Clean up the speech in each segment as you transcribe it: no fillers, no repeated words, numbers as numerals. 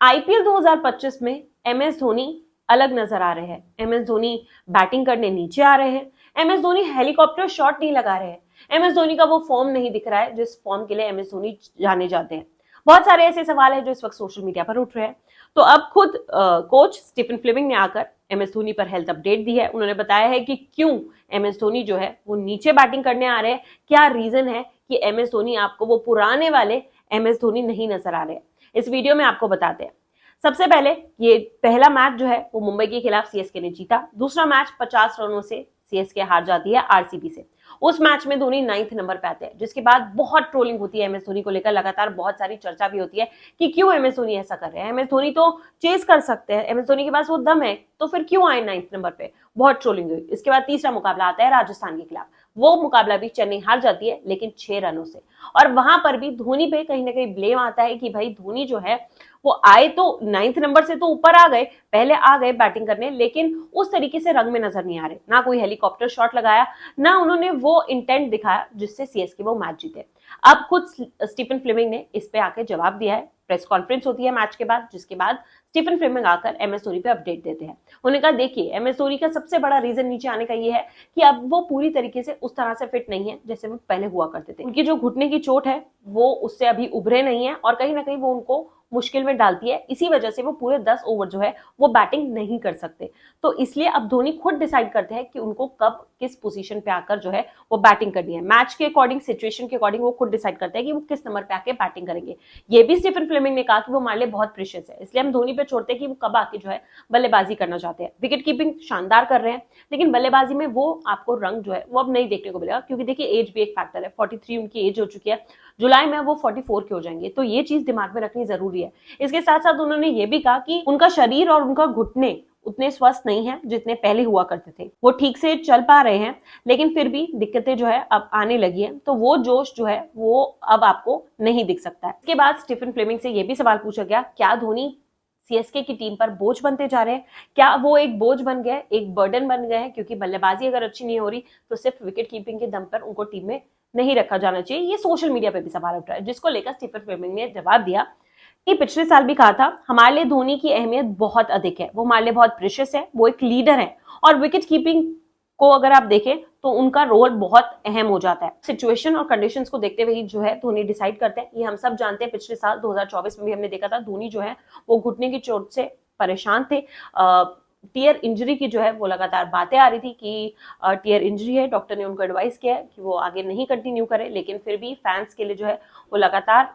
IPL 2025 में MS Dhoni अलग नजर आ रहे हैं। एमएस धोनी बैटिंग करने नीचे आ रहे हैं। एमएस धोनी हेलीकॉप्टर शॉट नहीं लगा रहे हैं। एमएस धोनी का वो फॉर्म नहीं दिख रहा है जिस फॉर्म के लिए एमएस धोनी जाने जाते हैं। बहुत सारे ऐसे सवाल हैं जो इस वक्त सोशल मीडिया पर उठ रहे हैं। तो अब खुद कोच स्टीफन फ्लेमिंग ने आकर एमएस धोनी पर हेल्थ अपडेट दी है। उन्होंने बताया है कि क्यों एमएस धोनी जो है वो नीचे बैटिंग करने आ रहे हैं, क्या रीजन है कि एमएस धोनी आपको वो पुराने वाले एमएस धोनी नहीं नजर आ रहे हैं। इस वीडियो में आपको बताते हैं। सबसे पहले ये पहला मैच जो है वो मुंबई के खिलाफ सीएसके ने जीता। दूसरा मैच 50 रनों से सीएसके हार जाती है आरसीबी से। उस मैच में धोनी 9th नंबर पे आते हैं, जिसके बाद बहुत ट्रोलिंग होती है एमएस धोनी को लेकर। लगातार बहुत सारी चर्चा भी होती है कि क्यों एमएस धोनी ऐसा कर रहे हैं। एमएस धोनी तो चेस कर सकते हैं, एमएस धोनी के पास वो दम है, तो फिर क्यों आए 9th नंबर पे। बहुत ट्रोलिंग हुई। इसके बाद तीसरा मुकाबला आता है राजस्थान के खिलाफ। वो मुकाबला भी चेन्नई हार जाती है, लेकिन 6 रनों से। और वहां पर भी धोनी पे कहीं ना कहीं ब्लेम आता है कि भाई धोनी जो है वो आए तो 9th नंबर से तो ऊपर आ गए, पहले आ गए बैटिंग करने, लेकिन उस तरीके से रंग में नजर नहीं आ रहे। ना कोई हेलीकॉप्टर शॉट लगाया, ना उन्होंने वो इंटेंट दिखाया जिससे सीएसके वो मैच जीते। अब खुद स्टीफन फ्लेमिंग ने इस पे आके जवाब दिया है। प्रेस कॉन्फ्रेंस होती है मैच के बाद, जिसके बाद स्टीफन फ्लेमिंग आकर एमएस धोनी पे अपडेट देते हैं। उन्होंने कहा देखिए, एमएस धोनी का सबसे बड़ा रीजन नीचे आने का ये है कि अब वो पूरी तरीके से उस तरह से फिट नहीं है जैसे वो पहले हुआ करते थे। उनकी जो घुटने की चोट है वो उससे अभी उभरे नहीं है और कहीं ना कहीं वो उनको मुश्किल में डालती है। इसी वजह से वो पूरे 10 ओवर जो है वो बैटिंग नहीं कर सकते। तो इसलिए अब धोनी खुद डिसाइड करते हैं कि उनको कब किस पोजीशन पे आकर जो है वो बैटिंग करनी है। मैच के अकॉर्डिंग, सिचुएशन के अकॉर्डिंग वो खुद डिसाइड करते हैं कि वो किस नंबर पे आके बैटिंग करेंगे। ये भी स्टीफन फ्लेमिंग ने कहा कि वो हमारे लिए बहुत प्रीशियस है, इसलिए हम धोनी पे छोड़ते हैं कि वो कब आके जो है बल्लेबाजी करना चाहते हैं। विकेट कीपिंग शानदार कर रहे हैं, लेकिन बल्लेबाजी में वो आपको रंग जो है वो अब नहीं देखने को मिलेगा, क्योंकि देखिए एज भी एक फैक्टर है। 43 उनकी एज हो चुकी है, जुलाई में वो 44 के हो जाएंगे। तो ये चीज दिमाग में रखनी जरूरी है। इसके साथ साथ उन्होंने ये भी कहा कि उनका शरीर और उनका घुटने उतने स्वस्थ नहीं है जितने पहले हुआ करते थे। वो ठीक से चल पा रहे हैं, लेकिन फिर भी दिक्कतें जो है अब आने लगी है। तो वो जोश जो है वो अब आपको नहीं दिख सकता है। इसके बाद स्टीफन फ्लेमिंग से ये भी सवाल पूछा गया, क्या धोनी सीएसके की टीम पर बोझ बनते जा रहे हैं? क्या वो एक बोझ बन गए, एक बर्डन बन गए हैं? क्योंकि बल्लेबाजी अगर अच्छी नहीं हो रही तो सिर्फ विकेट कीपिंग के दम पर उनको टीम में नहीं रखा जाना चाहिए। ये सोशल मीडिया पे भी सवाल उठ रहा है, जिसको लेकर स्टीफन फ्लेमिंग ने जवाब दिया कि पिछले साल भी कहा था, हमारे लिए धोनी की अहमियत बहुत अधिक है, वो हमारे लिए बहुत प्रीशियस है, वो एक लीडर है और विकेट कीपिंग को अगर आप देखें तो उनका रोल बहुत अहम हो जाता है। सिचुएशन और कंडीशंस को देखते हुए जो है धोनी डिसाइड करते हैं। ये हम सब जानते हैं, पिछले साल 2024 में भी हमने देखा था धोनी जो है वो घुटने की चोट से परेशान थे। टीयर इंजरी की जो है वो लगातार बातें आ रही थी कि टीयर इंजरी है, डॉक्टर ने उनको एडवाइस किया है कि वो आगे नहीं कंटिन्यू करे, लेकिन फिर भी फैंस के लिए जो है वो लगातार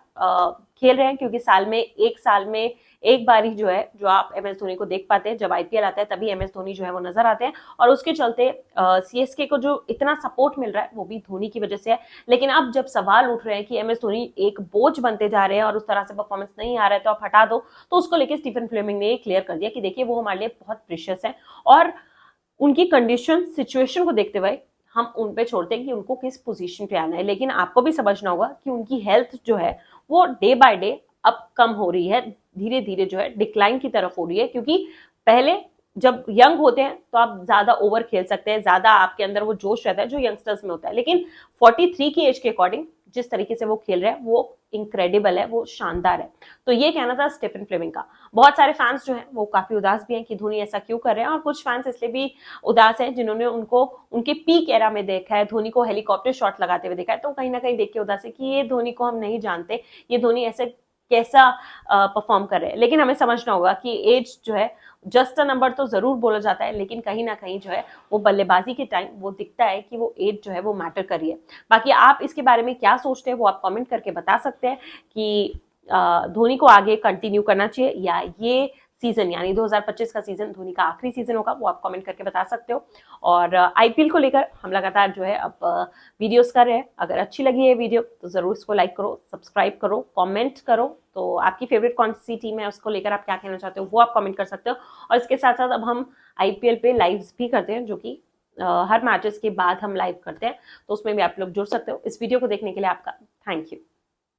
खेल रहे हैं, क्योंकि साल में एक बार ही जो है जो आप एमएस धोनी को देख पाते हैं। जब आईपीएल आता है तभी एमएस धोनी जो है वो नजर आते हैं और उसके चलते सीएसके को जो इतना सपोर्ट मिल रहा है वो भी धोनी की वजह से है। लेकिन अब जब सवाल उठ रहे हैं कि एमएस धोनी एक बोझ बनते जा रहे हैं और उस तरह से परफॉर्मेंस नहीं आ रहा है तो आप हटा दो, तो उसको लेकर स्टीफन फ्लेमिंग ने क्लियर कर दिया कि देखिए वो हमारे लिए बहुत प्रीशियस है और उनकी कंडीशन, सिचुएशन को देखते हुए हम उन पे छोड़ते हैं कि उनको किस पोजीशन पे आना है। लेकिन आपको भी समझना होगा कि उनकी हेल्थ जो है वो डे बाय डे अब कम हो रही है, धीरे धीरे जो है डिक्लाइन की तरफ हो रही है। क्योंकि पहले जब यंग होते हैं तो आप ज्यादा ओवर खेल सकते हैं, ज्यादा आपके अंदर वो जोश रहता है जो यंगस्टर्स में होता है, लेकिन 43 की एज के अकॉर्डिंग जिस तरीके से वो खेल रहे हैं वो इनक्रेडिबल है, वो शानदार है। तो ये कहना था स्टीफन फ्लेमिंग का। बहुत सारे फैंस जो हैं वो काफी उदास भी हैं कि धोनी ऐसा क्यों कर रहे हैं, और कुछ फैंस इसलिए भी उदास हैं जिन्होंने उनको उनके पीक एरा में देखा है, धोनी को हेलीकॉप्टर शॉट लगाते हुए देखा है, तो कहीं ना कहीं देख के उदास है कि ये धोनी को हम नहीं जानते, ये धोनी ऐसे कैसा परफॉर्म कर रहे हैं। लेकिन हमें समझना होगा कि एज जो है जस्ट अ नंबर तो जरूर बोला जाता है, लेकिन कहीं ना कहीं जो है वो बल्लेबाजी के टाइम वो दिखता है कि वो एज जो है वो मैटर कर रही है। बाकी आप इसके बारे में क्या सोचते हैं वो आप कमेंट करके बता सकते हैं कि धोनी को आगे कंटिन्यू करना चाहिए या ये सीजन यानी 2025 का सीजन धोनी का आखिरी सीजन होगा, वो आप कमेंट करके बता सकते हो। और आईपीएल को लेकर हम लगातार जो है अब वीडियोस कर रहे हैं। अगर अच्छी लगी है वीडियो तो जरूर इसको लाइक करो, सब्सक्राइब करो, कमेंट करो। तो आपकी फेवरेट कौन सी टीम है उसको लेकर आप क्या कहना चाहते हो वो आप कमेंट कर सकते हो। और इसके साथ साथ अब हम आईपीएल पे लाइव्स भी करते हैं, जो कि हर मैचेस के बाद हम लाइव करते हैं, तो उसमें भी आप लोग जुड़ सकते हो। इस वीडियो को देखने के लिए आपका थैंक यू।